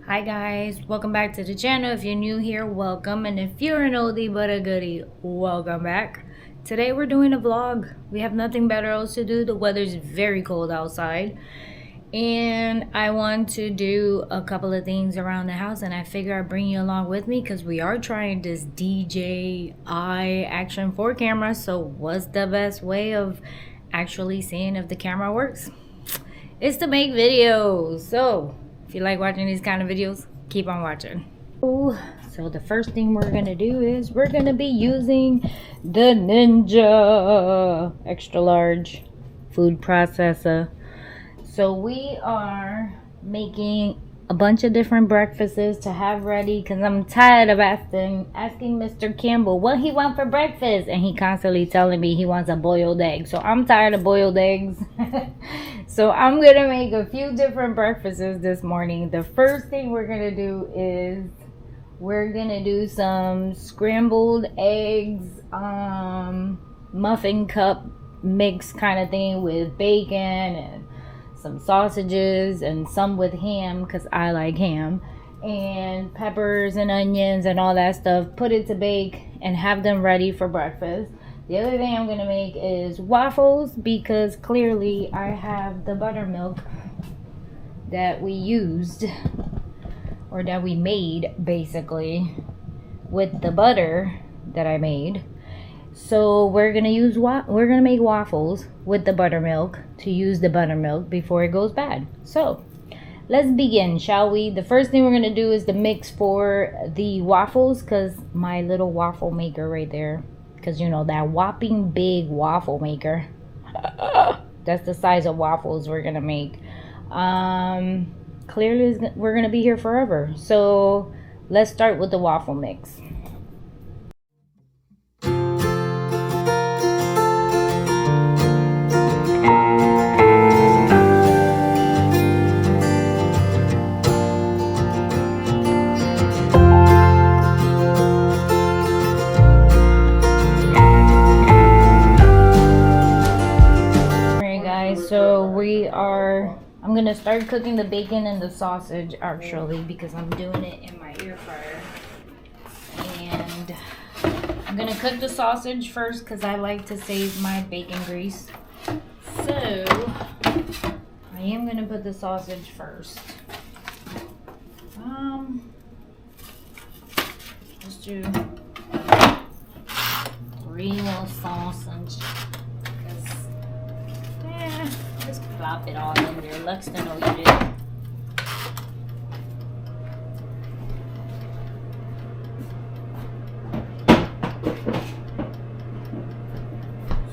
Hi guys, welcome back to the channel. If you're new here, welcome, and if you're an oldie but a goodie, welcome back. Today we're doing a vlog. We have nothing better else to do. The weather's very cold outside and I want to do a couple of things around the house, and I figure I'd bring you along with me because we are trying this DJI Action 4 camera. So what's the best way of actually seeing if the camera works? It's to make videos. So if you like watching these kind of videos, keep on watching. So the first thing we're gonna do is we're gonna be using the Ninja extra large food processor. So we are making a bunch of different breakfasts to have ready because I'm tired of asking Mr. Campbell what he wants for breakfast, and he constantly telling me he wants a boiled egg. So I'm tired of boiled eggs. So I'm gonna make a few different breakfasts this morning. The first thing we're gonna do is we're gonna do some scrambled eggs, muffin cup mix kind of thing with bacon and some sausages and some with ham because I like ham, and peppers and onions and all that stuff. Put it to bake and have them ready for breakfast. The other thing I'm gonna make is waffles because clearly I have the buttermilk that we used, or that we made basically with the butter that I made. So we're gonna make waffles with the buttermilk to use the buttermilk before it goes bad. So let's begin, shall we? The first thing we're gonna do is the mix for the waffles, because my little waffle maker right there, because you know that whopping big waffle maker, that's the size of waffles we're gonna make. Clearly we're gonna be here forever, so let's start with the waffle mix. So I'm gonna start cooking the bacon and the sausage actually, because I'm doing it in my air fryer. And I'm gonna cook the sausage first because I like to save my bacon grease. So I am gonna put the sausage first. Let's do real sausage. Just plop it all in there. Lux to know you did.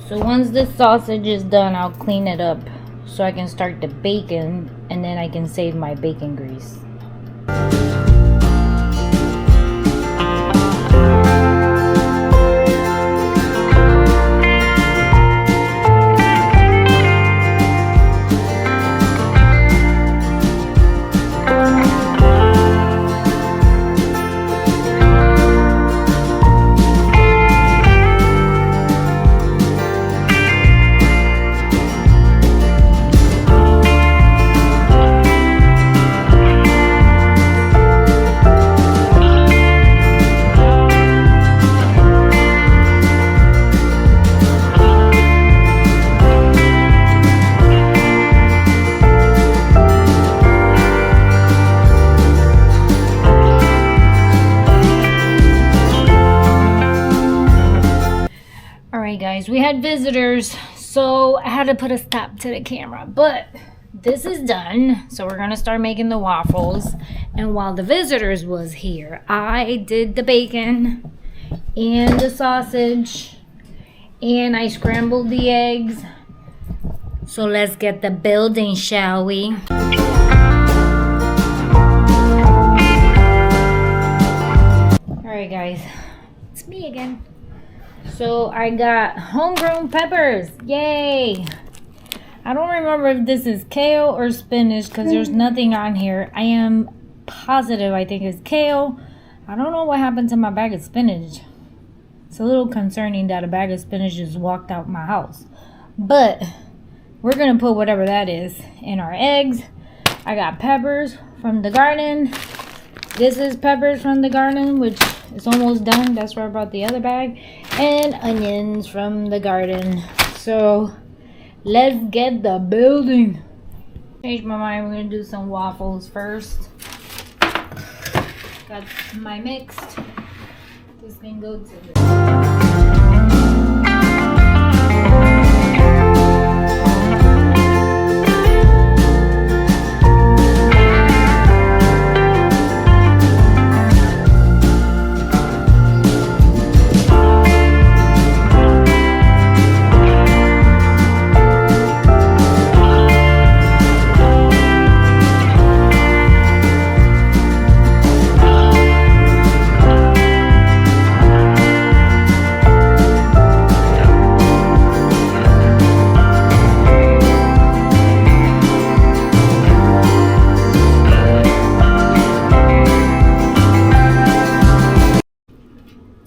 So once this sausage is done, I'll clean it up so I can start the bacon, and then I can save my bacon grease. Guys, we had visitors, so I had to put a stop to the camera, but this is done. So we're gonna start making the waffles, and while the visitors was here, I did the bacon and the sausage, and I scrambled the eggs. So let's get the building, shall we? Alright guys, it's me again. So I got homegrown peppers. Yay! I don't remember if this is kale or spinach because there's nothing on here. I am positive I think it's kale. I don't know what happened to my bag of spinach. It's a little concerning that a bag of spinach just walked out my house. But we're going to put whatever that is in our eggs. I got peppers from the garden. This is peppers from the garden, which is almost done. That's where I brought the other bag. And onions from the garden. So let's get the building. Change my mind. We're gonna do some waffles first. Got my mixed. This can go to the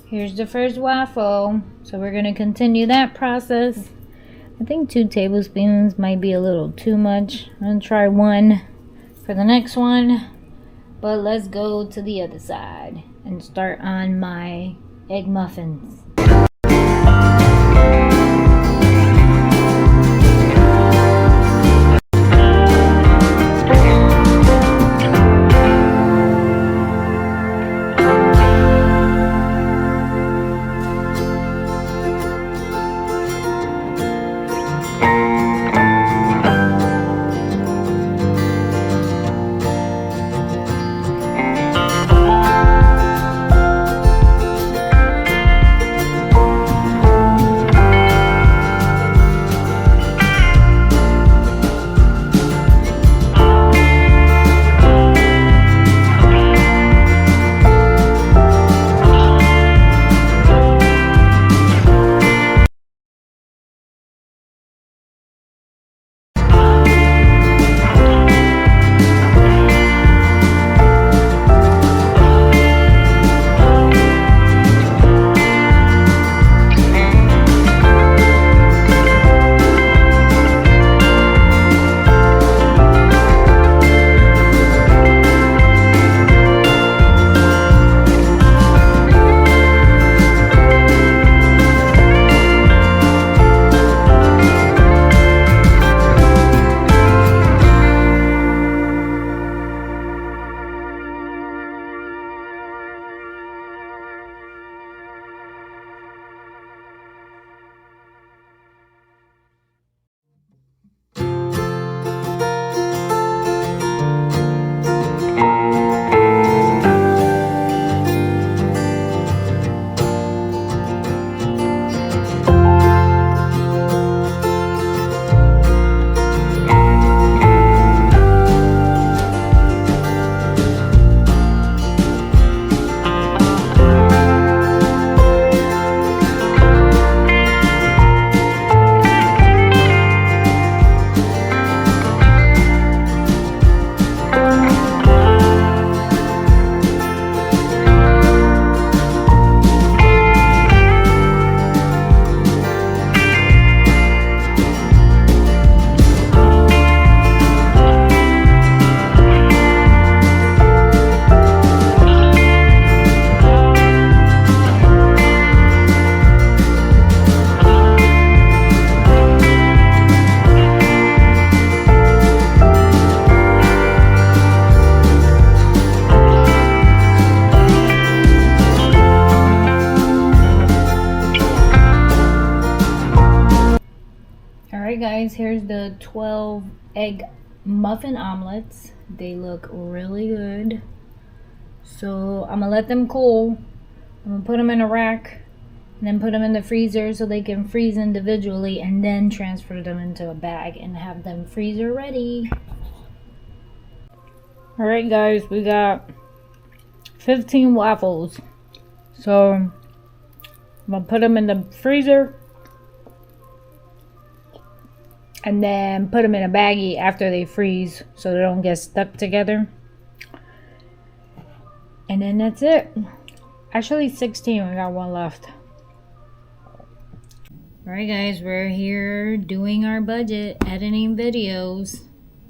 Here's the first waffle. So we're going to continue that process. I think 2 tablespoons might be a little too much. I'm going to try 1 for the next one. But let's go to the other side and start on my egg muffins. Alright guys, here's the 12 egg muffin omelets. They look really good. So I'm gonna let them cool. I'm gonna put them in a rack and then put them in the freezer so they can freeze individually, and then transfer them into a bag and have them freezer ready. Alright guys, we got 15 waffles. So I'm gonna put them in the freezer and then put them in a baggie after they freeze so they don't get stuck together. And then that's it. Actually 16, we got one left. Alright guys, we're here doing our budget, editing videos.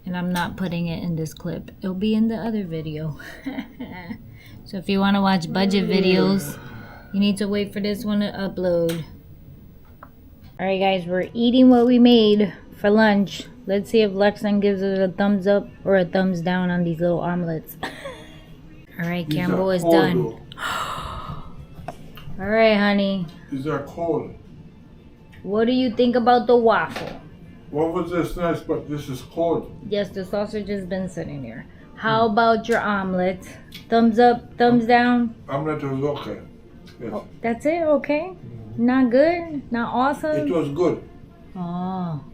And I'm not putting it in this clip. It'll be in the other video. So if you want to watch budget videos, you need to wait for this one to upload. Alright guys, we're eating what we made for lunch. Let's see if Lexan gives it a thumbs up or a thumbs down on these little omelets. Alright, Campbell is done. Alright, honey. These are cold. What do you think about the waffle? What was this nice, but this is cold. Yes, the sausage has been sitting there. How about your omelet? Thumbs up, thumbs down? Omelette was okay. Yes. Oh, that's it? Okay? Not good? Not awesome? It was good. Oh.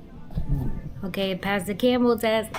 Okay, pass the Campbell test.